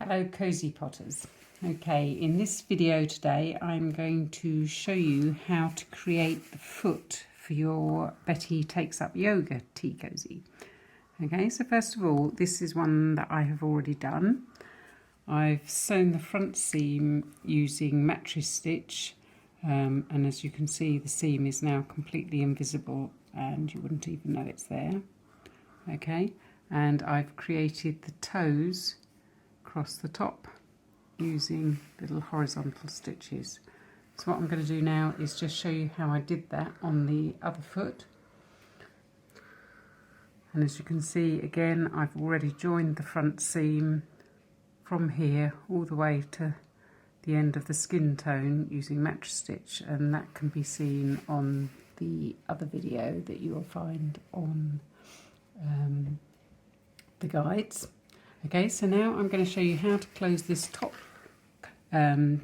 Hello Cozy Potters. Okay, in this video today I'm going to show you how to create the foot for your Betty Takes Up Yoga tea cozy. Okay, so first of all, this is one that I have already done. I've sewn the front seam using mattress stitch, and as you can see the seam is now completely invisible and you wouldn't even know it's there. Okay, and I've created the toes across the top using little horizontal stitches. So what I'm going to do now is just show you how I did that on the other foot. And as you can see, again, I've already joined the front seam from here all the way to the end of the skin tone using mattress stitch, and that can be seen on the other video that you will find on the guides. Okay, so now I'm going to show you how to close this top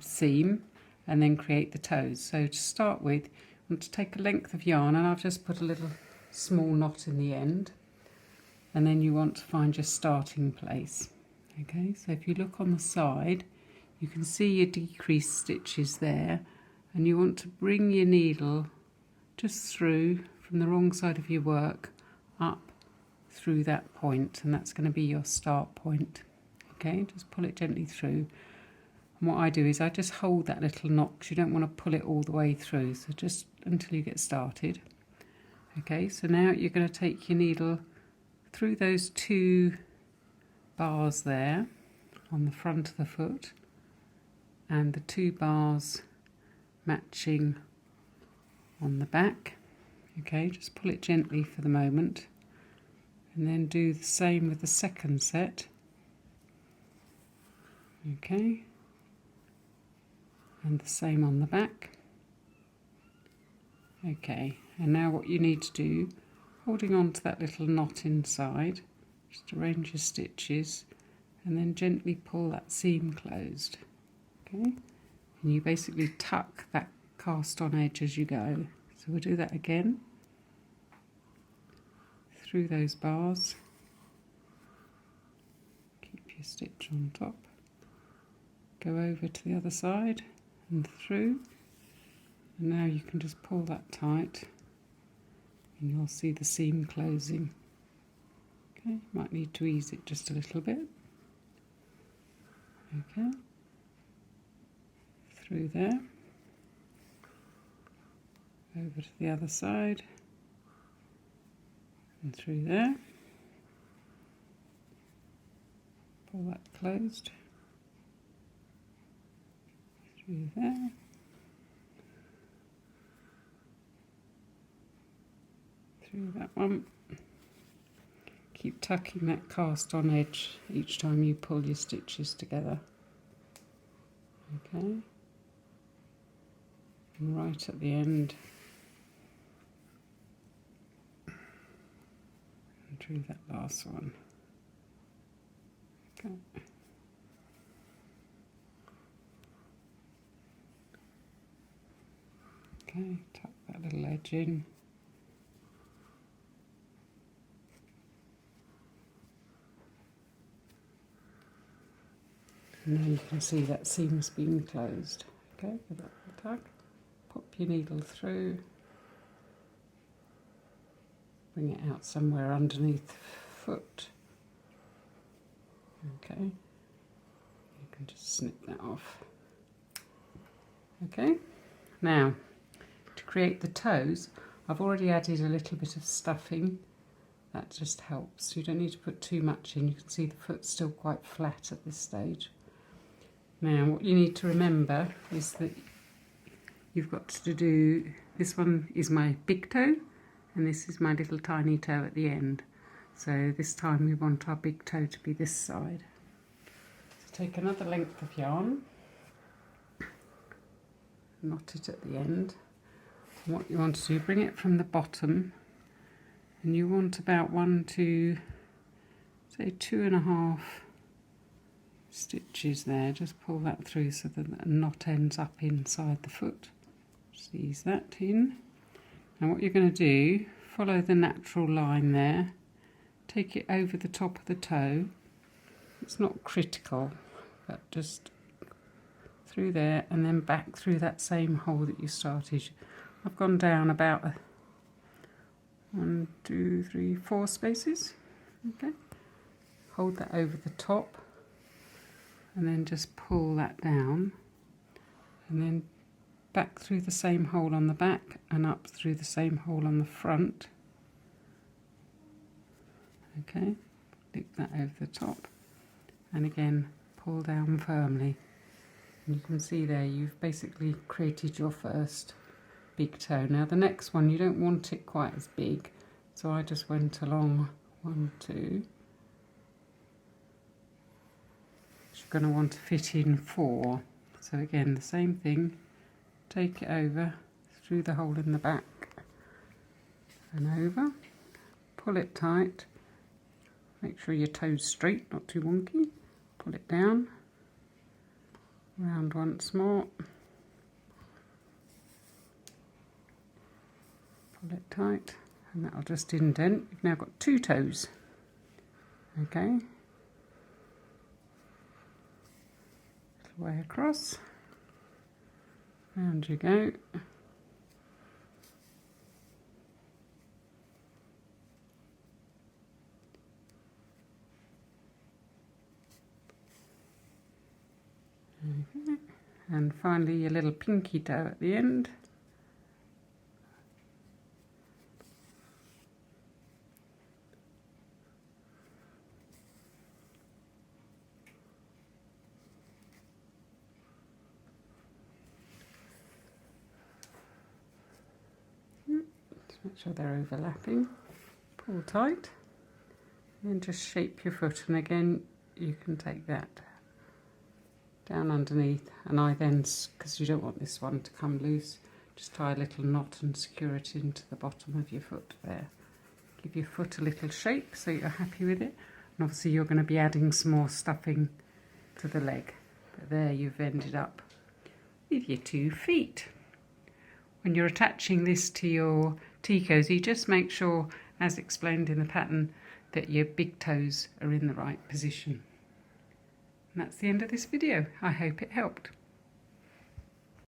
seam and then create the toes. So to start with, I want to take a length of yarn, and I've just put a little small knot in the end, and then you want to find your starting place. Okay, so if you look on the side, you can see your decreased stitches there, and you want to bring your needle just through from the wrong side of your work up through that point, and that's going to be your start point. Okay, just pull it gently through, and what I do is I just hold that little knot because you don't want to pull it all the way through, so just until you get started. Okay, so now you're going to take your needle through those two bars there on the front of the foot and the two bars matching on the back. Okay, just pull it gently for the moment, and then do the same with the second set. Okay, and the same on the back. Okay, and now what you need to do, holding on to that little knot inside, just arrange your stitches and then gently pull that seam closed. Okay, and you basically tuck that cast on edge as you go. So we'll do that again. Through those bars, keep your stitch on top, go over to the other side and through, and now you can just pull that tight and you'll see the seam closing. Okay, might need to ease it just a little bit. Okay, through there, over to the other side, and through there, pull that closed, through there, through that one. Keep tucking that cast on edge each time you pull your stitches together. Okay, and right at the end, through that last one. Okay. Okay, tuck that little edge in. And now you can see that seam's been closed. Okay, give that a tug. Pop your needle through. Bring it out somewhere underneath the foot. Okay, you can just snip that off. Okay, now to create the toes, I've already added a little bit of stuffing. That just helps. You don't need to put too much in. You can see the foot's still quite flat at this stage. Now what you need to remember is that you've got to do, this one is my big toe, and this is my little tiny toe at the end. So this time we want our big toe to be this side. So take another length of yarn, knot it at the end. And what you want to do, bring it from the bottom, and you want about 1 to say 2.5 stitches there. Just pull that through so that the knot ends up inside the foot. Just ease that in. And what you're going to do, follow the natural line there, take it over the top of the toe. It's not critical, but just through there and then back through that same hole that you started. I've gone down about 1, 2, 3, 4 spaces. Okay, hold that over the top and then just pull that down and then back through the same hole on the back and up through the same hole on the front. Okay, loop that over the top and again pull down firmly. And you can see there you've basically created your first big toe. Now the next one you don't want it quite as big, so I just went along 1, 2. You're going to want to fit in 4. So again the same thing, take it over through the hole in the back and over, pull it tight, make sure your toe's straight, not too wonky, pull it down, round once more, pull it tight, and that'll just indent. You've now got 2 toes. Okay, little way across, round you go. Okay. And finally your little pinky toe at the end. Just make sure they're overlapping. Pull tight and just shape your foot, and again you can take that down underneath, and I then, because you don't want this one to come loose, just tie a little knot and secure it into the bottom of your foot there. Give your foot a little shape so you're happy with it, and obviously you're going to be adding some more stuffing to the leg, but there you've ended up with your 2 feet. When you're attaching this to your tea cosy, just make sure, as explained in the pattern, that your big toes are in the right position. And that's the end of this video. I hope it helped.